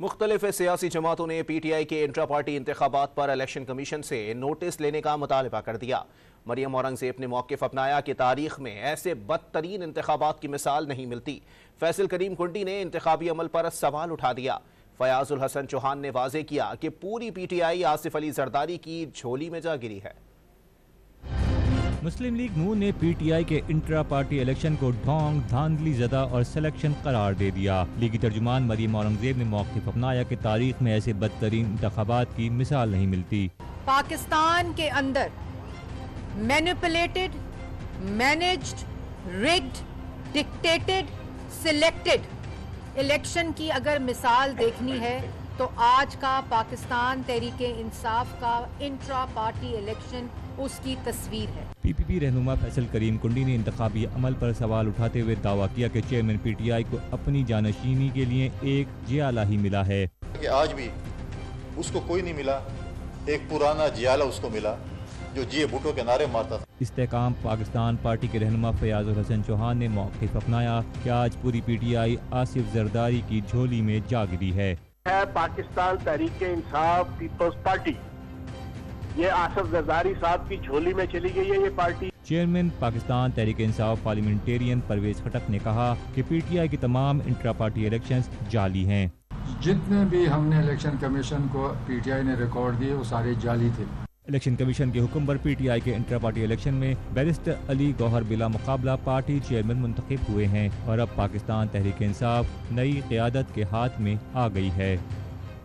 مختلف سیاسی جماعتوں نے پی ٹی آئی کے انٹرا پارٹی انتخابات پر الیکشن کمیشن سے نوٹس لینے کا مطالبہ کر دیا۔ مریم اورنگزیب نے موقف اپنایا کہ تاریخ میں ایسے بدترین انتخابات کی مثال نہیں ملتی۔ فیصل کریم کنڈی نے انتخابی عمل پر سوال اٹھا دیا۔ فیاض الحسن چوہان نے واضح کیا کہ پوری P T I Asif Ali Zardari کی جھولی میں جا گری ہے۔ مسلم لیگ نون نے پی ٹی آئی کے انٹرا پارٹی الیکشن کو ڈھونگ، دھاندلی زدہ اور سلیکشن قرار دے دیا۔ لیگی ترجمان مریم اورنگزیب نے موقف اپنایا کہ تاریخ میں ایسے بدترین انتخابات کی مثال نہیں ملتی۔ پاکستان کے اندر manipulated, managed, rigged, dictated, selected election کی اگر مثال دیکھنی ہے تو آج کا پاکستان تحریک انصاف کا انٹرا پارٹی الیکشن اس کی تصویر ہے۔ پی پی پی رہنما فیصل کریم کنڈی نے انتخابی عمل پر سوال اٹھاتے ہوئے دعویٰ کیا کہ چیئرمین پی ٹی آئی کو اپنی جانشینی کے لیے ایک جیالہ ہی ملا ہے۔ کہ آج بھی اس کو کوئی نہیں ملا، ایک پرانا جیالہ اس کو ملا جو جیے بھٹو کے نعرے مارتا تھا۔ استحکام پاکستان پارٹی کے رہنما فیاض الحسن چوہان نے موقف اپنایا کہ آج پوری P T I Asif Zardari کی جھولی میں جا گری ہے۔ پاکستان تحریک انصاف پیپلز پارٹی یہ آصف زرداری صاحب کی جھولی میں چلی گئی ہے۔ یہ party chairman Pakistan Tehreek Insaf parliamentarian Pervez Khattak نے کہا کہ پی ٹی آئی کی تمام انٹرا پارٹی الیکشنز جعلی ہیں۔ جتنے بھی ہم نے الیکشن کمیشن کو پی ٹی آئی نے ریکارڈ دیے وہ سارے جعلی تھے۔ الیکشن کمیشن کے حکم پر پی ٹی آئی کے انٹرا پارٹی الیکشن میں بیرسٹر علی گوہر بلا مقابلہ پارٹی چیئرمین منتخب ہوئے ہیں اور اب پاکستان تحریک انصاف نئی قیادت کے ہاتھ میں آ گئی ہے۔